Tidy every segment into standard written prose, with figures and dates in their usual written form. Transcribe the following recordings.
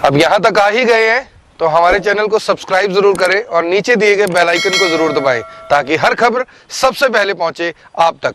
अब यहाँ तक आ ही गए हैं तो हमारे चैनल को सब्सक्राइब जरूर करें और नीचे दिए गए बेल आइकन को जरूर दबाएं ताकि हर खबर सबसे पहले पहुंचे आप तक।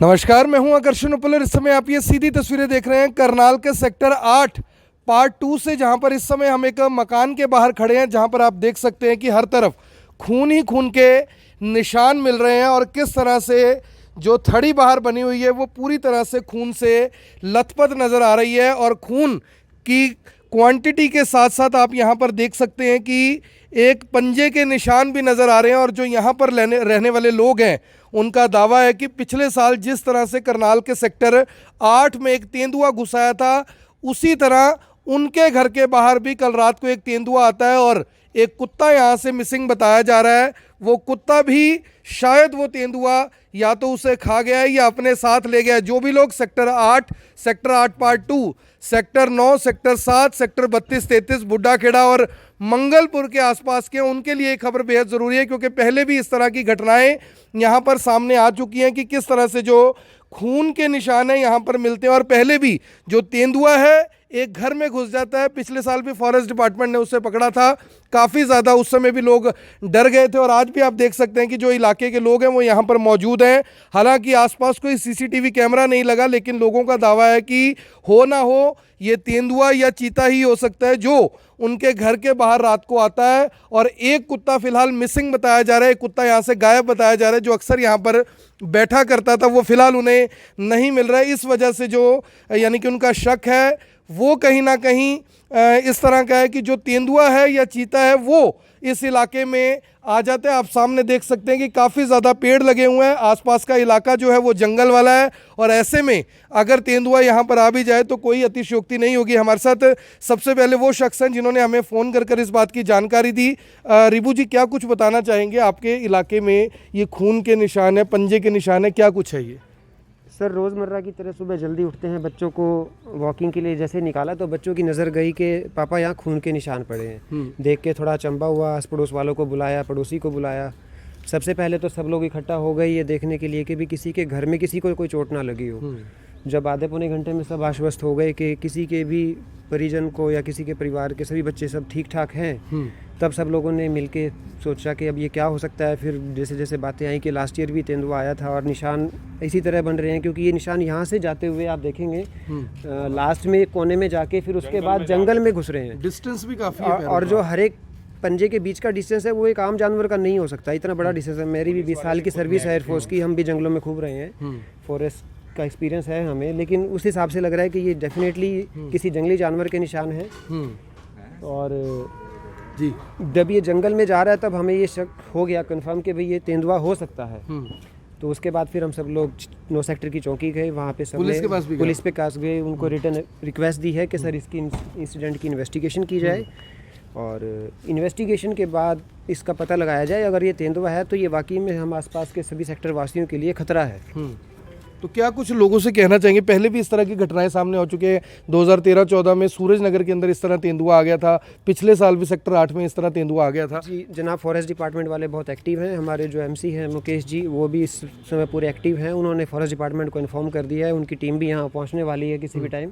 नमस्कार, मैं हूं आकर्षण उपलर। इस समय आप ये सीधी तस्वीरें देख रहे हैं करनाल के सेक्टर 8 पार्ट 2 से, जहां पर इस समय हम एक मकान के बाहर खड़े हैं, जहां पर आप देख सकते हैं कि हर तरफ खून ही खून के निशान मिल रहे हैं और किस तरह से जो थड़ी बाहर बनी हुई है वो पूरी तरह से खून से लथपथ नज़र आ रही है। और खून की क्वांटिटी के साथ साथ आप यहाँ पर देख सकते हैं कि एक पंजे के निशान भी नज़र आ रहे हैं। और जो यहाँ पर रहने वाले लोग हैं उनका दावा है कि पिछले साल जिस तरह से करनाल के सेक्टर 8 में एक तेंदुआ घुसाया था, उसी तरह उनके घर के बाहर भी कल रात को एक तेंदुआ आता है और एक कुत्ता यहाँ से मिसिंग बताया जा रहा है। वो कुत्ता भी शायद वो तेंदुआ या तो उसे खा गया है या अपने साथ ले गया है। जो भी लोग sector 8 part 2, sector 9, sector 7, sector 32, 33, बुड्ढा खेड़ा और मंगलपुर के आसपास के, उनके लिए खबर बेहद ज़रूरी है, क्योंकि पहले भी इस तरह की घटनाएं यहाँ पर सामने आ चुकी हैं कि किस तरह से जो खून के निशान है यहाँ पर मिलते हैं। और पहले भी जो तेंदुआ है एक घर में घुस जाता है। पिछले साल भी फॉरेस्ट डिपार्टमेंट ने उसे पकड़ा था, काफ़ी ज़्यादा उस समय भी लोग डर गए थे। और आज भी आप देख सकते हैं कि जो इलाके के लोग हैं वो यहाँ पर मौजूद हैं। हालांकि आसपास कोई सीसीटीवी कैमरा नहीं लगा, लेकिन लोगों का दावा है कि हो ना हो ये तेंदुआ या चीता ही हो सकता है जो उनके घर के बाहर रात को आता है। और एक कुत्ता फिलहाल मिसिंग बताया जा रहा है, एक कुत्ता यहाँ से गायब बताया जा रहा है, जो अक्सर यहाँ पर बैठा करता था, वो फिलहाल उन्हें नहीं मिल रहा है। इस वजह से जो यानी कि उनका शक है वो कहीं ना कहीं इस तरह का है कि जो तेंदुआ है या चीता है वो इस इलाके में आ जाते हैं। आप सामने देख सकते हैं कि काफ़ी ज़्यादा पेड़ लगे हुए हैं, आसपास का इलाका जो है वो जंगल वाला है। और ऐसे में अगर तेंदुआ यहाँ पर आ भी जाए तो कोई अतिशयोक्ति नहीं होगी। हमारे साथ सबसे पहले वो शख्स हैं जिन्होंने हमें फ़ोन कर इस बात की जानकारी दी। रिबू जी, क्या कुछ बताना चाहेंगे? आपके इलाके में ये खून के निशान है, पंजे के निशान है, क्या कुछ है ये? सर, रोज़मर्रा की तरह सुबह जल्दी उठते हैं, बच्चों को वॉकिंग के लिए जैसे निकाला तो बच्चों की नज़र गई कि पापा यहाँ खून के निशान पड़े हैं। देख के थोड़ा अचंभा हुआ, आस पड़ोस वालों को बुलाया, पड़ोसी को बुलाया। सबसे पहले तो सब लोग इकट्ठा हो गए ये देखने के लिए कि भी किसी के घर में किसी को कोई चोट ना लगी हो। जब आधे पौने घंटे में सब आश्वस्त हो गए कि किसी के भी परिजन को या किसी के परिवार के सभी बच्चे सब ठीक ठाक हैं, तब सब लोगों ने मिलके सोचा कि अब ये क्या हो सकता है। फिर जैसे जैसे बातें आई कि लास्ट ईयर भी तेंदुआ आया था और निशान इसी तरह बन रहे हैं, क्योंकि ये निशान यहाँ से जाते हुए आप देखेंगे लास्ट में कोने में जाके फिर उसके बाद जंगल में घुस रहे हैं। डिस्टेंस भी काफ़ी है और जो हर एक पंजे के बीच का डिस्टेंस है वो एक आम जानवर का नहीं हो सकता, इतना बड़ा डिस्टेंस है। मेरी भी 20 साल की सर्विस है एयरफोर्स की, हम भी जंगलों में खूब रहे हैं, फॉरेस्ट का एक्सपीरियंस है हमें, लेकिन उस हिसाब से लग रहा है कि ये डेफिनेटली किसी जंगली जानवर के निशान है। और जी, जब ये जंगल में जा रहा है तब हमें ये शक हो गया कंफर्म कि भाई ये तेंदुआ हो सकता है। तो उसके बाद फिर हम सब लोग 9 सेक्टर की चौकी गए, वहाँ पे सब पुलिस के पास भी पुलिस पे पास गए, उनको रिटर्न रिक्वेस्ट दी है कि सर इसकी इंसिडेंट की इन्वेस्टिगेशन की जाए और इन्वेस्टिगेशन के बाद इसका पता लगाया जाए। अगर ये तेंदुआ है तो ये वाकई में हम आसपास के सभी सेक्टर वासियों के लिए खतरा है। तो क्या कुछ लोगों से कहना चाहेंगे? पहले भी इस तरह की घटनाएं सामने हो चुकी है। 2013-14 में सूरज नगर के अंदर इस तरह तेंदुआ आ गया था, पिछले साल भी सेक्टर 8 में इस तरह तेंदुआ आ गया था। जी जनाब, फॉरेस्ट डिपार्टमेंट वाले बहुत एक्टिव हैं। हमारे जो एमसी हैं मुकेश जी, वो भी इस समय पूरे एक्टिव हैं। उन्होंने फॉरेस्ट डिपार्टमेंट को इन्फॉर्म कर दिया है, उनकी टीम भी यहाँ पहुँचने वाली है किसी भी टाइम।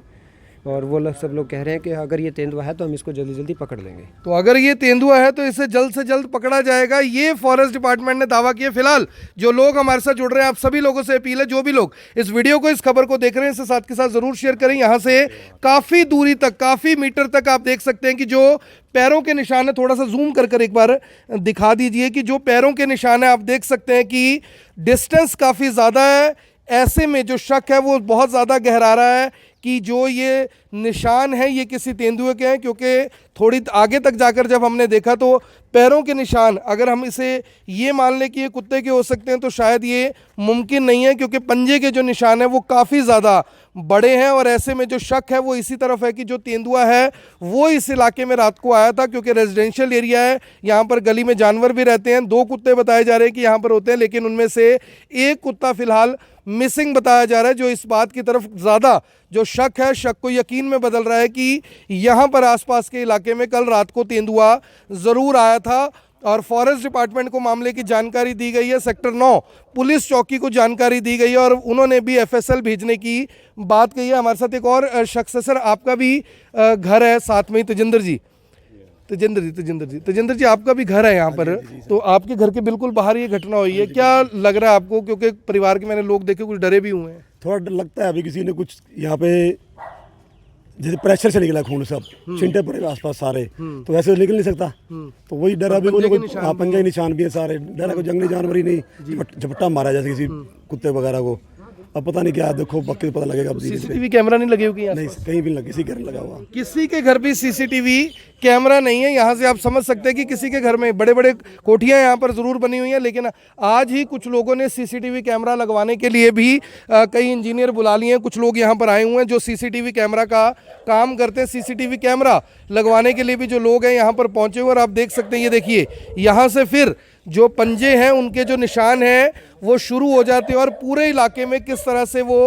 और वो लोग सब लोग कह रहे हैं कि अगर ये तेंदुआ है तो हम इसको जल्दी जल्दी पकड़ लेंगे। तो अगर ये तेंदुआ है तो इसे जल्द से जल्द पकड़ा जाएगा, ये फॉरेस्ट डिपार्टमेंट ने दावा किया। फिलहाल जो लोग हमारे साथ जुड़ रहे हैं, आप सभी लोगों से अपील है, जो भी लोग इस वीडियो को, इस खबर को देख रहे हैं, इसे साथ के साथ जरूर शेयर करें। यहाँ से काफ़ी दूरी तक, काफ़ी मीटर तक आप देख सकते हैं कि जो पैरों के निशान है, थोड़ा सा जूम कर एक बार दिखा दीजिए कि जो पैरों के निशान है, आप देख सकते हैं कि डिस्टेंस काफ़ी ज़्यादा है। ऐसे में जो शक है वो बहुत ज़्यादा गहरा रहा है कि जो ये निशान है ये किसी तेंदुए के हैं, क्योंकि थोड़ी आगे तक जाकर जब हमने देखा तो पैरों के निशान, अगर हम इसे ये मान लें कि ये कुत्ते के हो सकते हैं तो शायद ये मुमकिन नहीं है, क्योंकि पंजे के जो निशान है वो काफ़ी ज़्यादा बड़े हैं। और ऐसे में जो शक है वो इसी तरफ है कि जो तेंदुआ है वो इस इलाके में रात को आया था, क्योंकि रेजिडेंशियल एरिया है, यहाँ पर गली में जानवर भी रहते हैं। 2 कुत्ते बताए जा रहे हैं कि यहाँ पर होते हैं, लेकिन उनमें से एक कुत्ता फिलहाल मिसिंग बताया जा रहा है, जो इस बात की तरफ ज़्यादा जो शक है, शक को यकीन में बदल रहा है कि यहाँ पर आसपास के इलाके में कल रात को तेंदुआ ज़रूर आया था। और फॉरेस्ट डिपार्टमेंट को मामले की जानकारी दी गई है, सेक्टर 9 पुलिस चौकी को जानकारी दी गई है और उन्होंने भी एफएसएल भेजने की बात कही है। हमारे साथ एक और शख्स है। सर, आपका भी घर है साथ में ही, तेजेंद्र जी आपका भी घर है यहाँ पर, तो आपके घर के बिल्कुल बाहर ये घटना हुई है, क्या लग रहा है आपको? क्योंकि परिवार के मैंने लोग देखे कुछ डरे भी हुए हैं। थोड़ा डर लगता है, अभी किसी ने कुछ यहाँ पे जैसे प्रेशर से निकला खून, सब छिंटे पड़े आसपास सारे, तो वैसे तो निकल नहीं सकता, तो वही डर अभी पंजे के निशान भी है सारे, डर को जंगली जानवर ही नहीं झपट्टा मारा जैसे किसी कुत्ते वगैरह को। अब पता नहीं क्या, देखो बाकी पता लगेगा। सीसीटीवी कैमरा नहीं लगे हुए? नहीं, कहीं भी नहीं, किसी घर लगा हुआ, किसी के घर भी सीसीटीवी कैमरा नहीं है। यहाँ से आप समझ सकते हैं कि किसी के घर में बड़े बड़े कोठियाँ यहाँ पर ज़रूर बनी हुई हैं, लेकिन आज ही कुछ लोगों ने सीसीटीवी कैमरा लगवाने के लिए भी कई इंजीनियर बुला लिए हैं। कुछ लोग यहाँ पर आए हुए हैं जो सीसीटीवी कैमरा का काम करते हैं। सीसीटीवी कैमरा लगवाने के लिए भी जो लोग हैं यहाँ पर पहुँचे हुए, और आप देख सकते हैं, ये देखिए यहाँ से फिर जो पंजे हैं उनके जो निशान हैं वो शुरू हो जाते हैं और पूरे इलाके में किस तरह से वो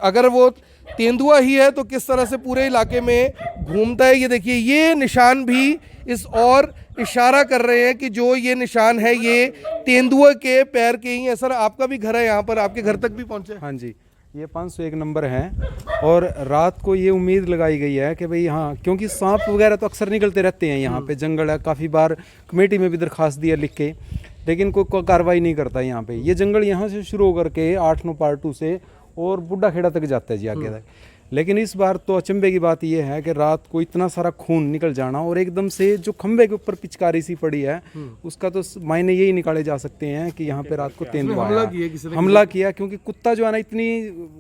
अगर वो तेंदुआ ही है तो किस तरह से पूरे इलाके में घूमता है। ये देखिए, ये निशान भी इस और इशारा कर रहे हैं कि जो ये निशान है ये तेंदुए के पैर के ही है। सर, आपका भी घर है यहाँ पर, आपके घर तक भी पहुँचे? हाँ जी, ये 501 नंबर है और रात को ये उम्मीद लगाई गई है कि भाई हाँ, क्योंकि सांप वगैरह तो अक्सर निकलते रहते हैं यहाँ पे, जंगल है, काफ़ी बार कमेटी में भी दरखास्त दिया लिख के, लेकिन कोई कार्रवाई नहीं करता यहाँ पे। ये जंगल यहाँ से शुरू होकर के 8-9 पार्ट 2 से और बुड्ढा खेड़ा तक जाता है जी आगे तक। लेकिन इस बार तो अचंभे की बात यह है कि रात को इतना सारा खून निकल जाना और एकदम से जो खंबे के ऊपर पिचकारी सी पड़ी है, उसका तो मायने यही निकाले जा सकते हैं कि यहाँ पे रात को तेंदुआ हमला किया, क्योंकि कुत्ता जो है ना इतनी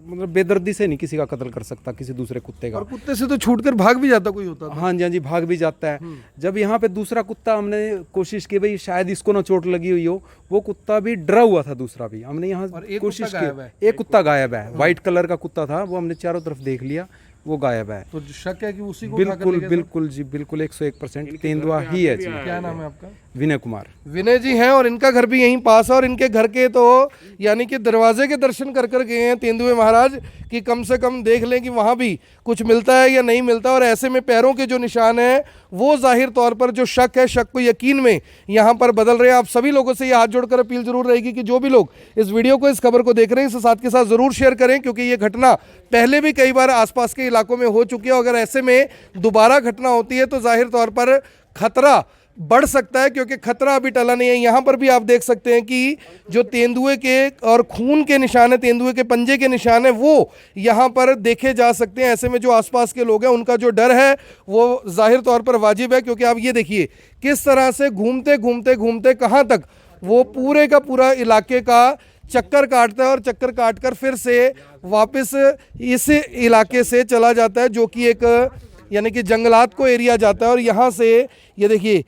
मतलब बेदर्दी से नहीं किसी का कत्ल कर सकता, किसी दूसरे कुत्ते का। और कुत्ते से तो छूटकर भाग भी जाता कोई होता था। हाँ जी, भाग भी जाता है। जब यहाँ पे दूसरा कुत्ता, हमने कोशिश की भाई शायद इसको ना चोट लगी हुई हो, वो कुत्ता भी डरा हुआ था, दूसरा भी हमने यहाँ कोशिश की। एक कुत्ता गायब है, व्हाइट कलर का कुत्ता था, वो हमने चारों तरफ देख लिया, वो गायब है। तो शक है कि उसी को बिल्कुल जी, बिल्कुल 101% तेंदुआ ही है जी। क्या नाम है आपका? विनय कुमार। विनय जी हैं और इनका घर भी यहीं पास है और इनके घर के तो यानी कि दरवाजे के दर्शन कर कर गए हैं तेंदुए महाराज कि कम से कम देख लें कि वहाँ भी कुछ मिलता है या नहीं मिलता। और ऐसे में पैरों के जो निशान हैं वो जाहिर तौर पर जो शक है, शक को यकीन में यहाँ पर बदल रहे हैं। आप सभी लोगों से ये हाथ जोड़कर अपील जरूर रहेगी कि जो भी लोग इस वीडियो को, इस खबर को देख रहे हैं, इसे साथ के साथ ज़रूर शेयर करें, क्योंकि ये घटना पहले भी कई बार आसपास के इलाकों में हो चुकी है। अगर ऐसे में दोबारा घटना होती है तो जाहिर तौर पर खतरा बढ़ सकता है, क्योंकि खतरा अभी टला नहीं है। यहाँ पर भी आप देख सकते हैं कि जो तेंदुए के और खून के निशान है, तेंदुए के पंजे के निशान है, वो यहाँ पर देखे जा सकते हैं। ऐसे में जो आसपास के लोग हैं उनका जो डर है वो जाहिर तौर पर वाजिब है, क्योंकि आप ये देखिए किस तरह से घूमते घूमते घूमते कहाँ तक वो पूरे का पूरा इलाके का चक्कर काटता है और चक्कर काटकर फिर से वापस इस इलाके से चला जाता है, जो कि एक यानी कि जंगलात को एरिया जाता है। और यहाँ से ये देखिए,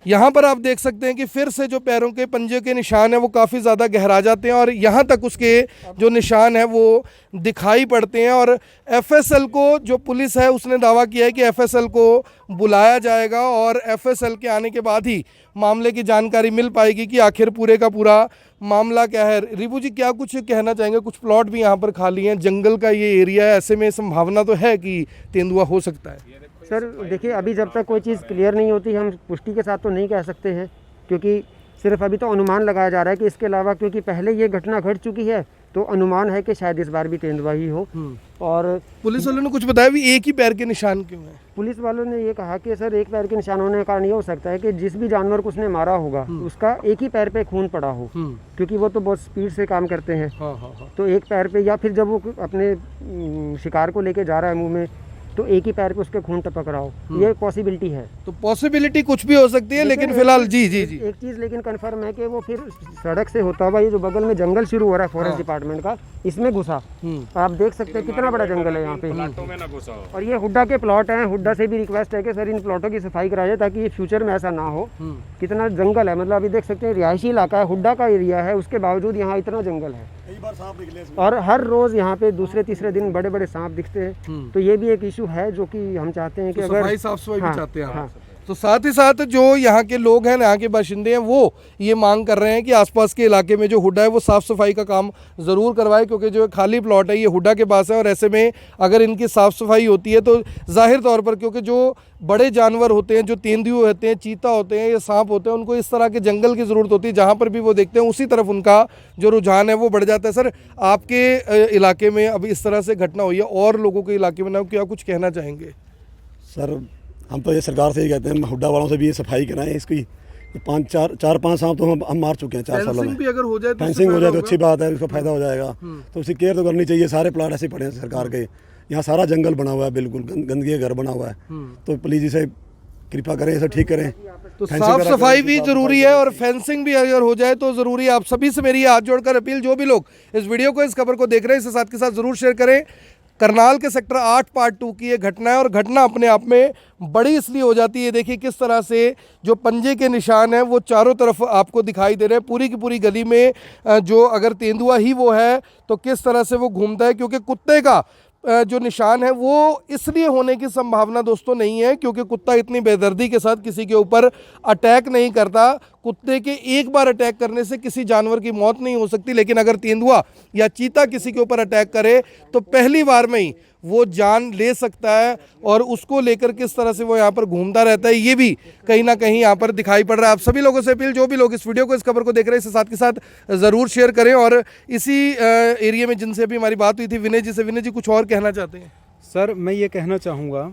यहाँ पर आप देख सकते हैं कि फिर से जो पैरों के पंजे के निशान हैं वो काफ़ी ज़्यादा गहरा जाते हैं और यहाँ तक उसके जो निशान हैं वो दिखाई पड़ते हैं। और एफएसएल को, जो पुलिस है, उसने दावा किया है कि एफएसएल को बुलाया जाएगा और एफएसएल के आने के बाद ही मामले की जानकारी मिल पाएगी कि आखिर पूरे का पूरा मामला क्या है। रिपू जी, क्या कुछ कहना चाहेंगे? कुछ प्लॉट भी यहाँ पर खाली हैं, जंगल का ये एरिया है, ऐसे में संभावना तो है कि तेंदुआ हो सकता है। सर देखिए, अभी जब तक कोई चीज़ क्लियर नहीं होती हम पुष्टि के साथ तो नहीं कह सकते हैं, क्योंकि सिर्फ अभी तो अनुमान लगाया जा रहा है कि इसके अलावा, क्योंकि पहले ये घटना घट चुकी है तो अनुमान है कि शायद इस बार भी तेंदुआ ही हो। और पुलिस वालों ने कुछ बताया भी एक ही पैर के निशान क्यों है? पुलिस वालों ने ये कहा कि सर एक पैर के निशान होने का कारण ये हो सकता है कि जिस भी जानवर को उसने मारा होगा उसका एक ही पैर पे खून पड़ा हो, क्योंकि वो तो बहुत स्पीड से काम करते हैं। तो एक पैर पे, या फिर जब वो अपने शिकार को लेके जा रहा है मुंह में, तो एक ही पैर पे उसके खून टपक रहा हो, ये पॉसिबिलिटी है। तो पॉसिबिलिटी कुछ भी हो सकती है, लेकिन फिलहाल जी जी जी एक चीज़ लेकिन कंफर्म है कि वो फिर सड़क से होता हुआ ये जो बगल में जंगल शुरू हो रहा है फॉरेस्ट डिपार्टमेंट का, इसमें घुसा। आप देख सकते हैं कितना बड़ा जंगल है यहाँ पे। और ये हुड्डा के प्लॉट हैं, हुड्डा से भी रिक्वेस्ट है कि सर इन प्लॉटों की सफाई कराई जाए ताकि फ्यूचर में ऐसा ना हो। कितना जंगल है, मतलब अभी देख सकते हैं रिहायशी इलाका है, हुड्डा का एरिया है, उसके बावजूद यहाँ इतना जंगल है और हर रोज यहाँ पे दूसरे तीसरे दिन बड़े बड़े सांप दिखते हैं। तो ये भी एक इशू है जो कि हम चाहते हैं कि तो अगर सफाई साफ सफाई भी चाहते हैं। हाँ, तो साथ ही साथ जो यहाँ के लोग हैं, यहाँ के बाशिंदे हैं, वो ये मांग कर रहे हैं कि आसपास के इलाके में जो हुड्डा है वो साफ़ सफाई का काम ज़रूर करवाए, क्योंकि जो खाली प्लॉट है ये हुड्डा के पास है, और ऐसे में अगर इनकी साफ़ सफाई होती है तो जाहिर तौर पर, क्योंकि जो बड़े जानवर होते हैं, जो तेंदुए होते हैं, चीता होते हैं या सांप होते हैं, उनको इस तरह के जंगल की ज़रूरत होती है, जहाँ पर भी वो देखते हैं उसी तरफ उनका जो रुझान है वो बढ़ जाता है। सर, आपके इलाके में अभी इस तरह से घटना हुई है, और लोगों के इलाके में ना, क्या कुछ कहना चाहेंगे? सर हम तो ये सरकार से ही कहते हैं, हुड्डा वालों से भी ये सफाई कराएं इसकी। ये 5 सांप तो हम मार चुके हैं 4 सालों में। भी अगर हो जाए तो फेंसिंग हो जाए तो अच्छी बात है, उसका फायदा हो जाएगा। तो उसकी केयर तो करनी चाहिए। सारे प्लाट ऐसे पड़े हैं सरकार के, यहाँ सारा जंगल बना हुआ है, बिल्कुल गंदगी का घर बना हुआ है। तो प्लीज़ इसे कृपा करें, इसे ठीक करें। तो साफ सफाई भी जरूरी है, और फेंसिंग भी अगर हो जाए तो जरूरी है। आप सभी से मेरी हाथ जोड़कर अपील, जो भी लोग इस वीडियो को, इस खबर को देख रहे हैं, इसे साथ के साथ जरूर शेयर करें। करनाल के सेक्टर 8 पार्ट 2 की ये घटना है, और घटना अपने आप में बड़ी इसलिए हो जाती है, देखिए किस तरह से जो पंजे के निशान हैं वो चारों तरफ आपको दिखाई दे रहे हैं। पूरी की पूरी गली में जो अगर तेंदुआ ही वो है तो किस तरह से वो घूमता है, क्योंकि कुत्ते का जो निशान है वो इसलिए होने की संभावना दोस्तों नहीं है क्योंकि कुत्ता इतनी बेदर्दी के साथ किसी के ऊपर अटैक नहीं करता। कुत्ते के एक बार अटैक करने से किसी जानवर की मौत नहीं हो सकती, लेकिन अगर तेंदुआ या चीता किसी के ऊपर अटैक करे तो पहली बार में ही वो जान ले सकता है, और उसको लेकर किस तरह से वो यहाँ पर घूमता रहता है ये भी कहीं ना कहीं यहाँ पर दिखाई पड़ रहा है। आप सभी लोगों से अपील, जो भी लोग इस वीडियो को, इस खबर को देख रहे हैं, इसे साथ के साथ ज़रूर शेयर करें। और इसी एरिया में जिनसे अभी हमारी बात हुई थी, विनय जी से, विनय जी कुछ और कहना चाहते हैं? सर, मैं ये कहना चाहूँगा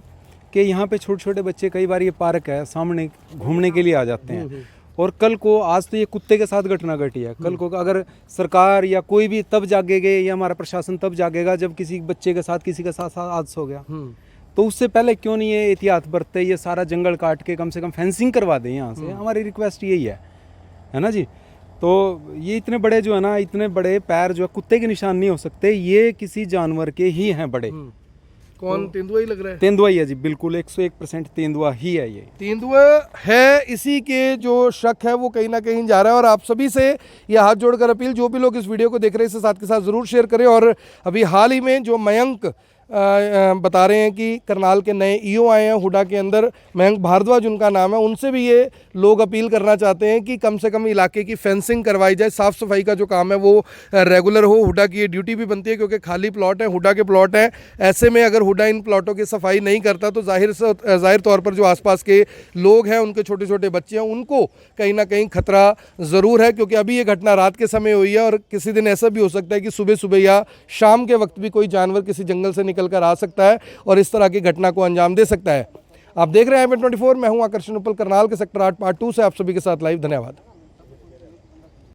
कि यहाँ पे छोटे छोटे बच्चे, कई बार ये पार्क है सामने, घूमने के लिए आ जाते हैं, और कल को, आज तो ये कुत्ते के साथ घटना घटी है, कल को अगर सरकार या कोई भी तब जागेगा, या हमारा प्रशासन तब जागेगा जब किसी बच्चे के साथ, किसी के साथ हादसा हो गया, तो उससे पहले क्यों नहीं ये एहतियात बरतते, ये सारा जंगल काट के कम से कम फेंसिंग करवा दें यहाँ से। हमारी रिक्वेस्ट यही है ना जी। तो ये इतने बड़े जो है ना, इतने बड़े पैर जो है कुत्ते के निशान नहीं हो सकते, ये किसी जानवर के ही हैं बड़े। कौन? तेंदुआ ही लग रहा है। तेंदुआ ही है जी, बिल्कुल 101% तेंदुआ ही है। ये तेंदुआ है, इसी के जो शक है वो कहीं ना कहीं जा रहा है। और आप सभी से ये हाथ जोड़कर अपील, जो भी लोग इस वीडियो को देख रहे हैं, इसे साथ के साथ ज़रूर शेयर करें। और अभी हाल ही में जो मयंक बता रहे हैं कि करनाल के नए ईओ आए हैं हुड्डा के अंदर, मयंक भारद्वाज उनका नाम है, उनसे भी ये लोग अपील करना चाहते हैं कि कम से कम इलाके की फेंसिंग करवाई जाए, साफ़ सफाई का जो काम है वो रेगुलर हो। हुड्डा की ये ड्यूटी भी बनती है क्योंकि खाली प्लॉट है, हुड्डा के प्लॉट हैं। ऐसे में अगर हुड्डा इन प्लॉटों की सफाई नहीं करता तो जाहिर तौर पर जो आसपास के लोग हैं, उनके छोटे छोटे बच्चे हैं, उनको कहीं ना कहीं खतरा ज़रूर है, क्योंकि अभी ये घटना रात के समय हुई है, और किसी दिन ऐसा भी हो सकता है कि सुबह सुबह या शाम के वक्त भी कोई जानवर किसी जंगल से कर आ सकता है और इस तरह की घटना को अंजाम दे सकता है। आप देख रहे हैं IPN24, मैं हूं आकर्षण उपल, करनाल के सेक्टर 8 पार्ट 2 से आप सभी के साथ लाइव। धन्यवाद।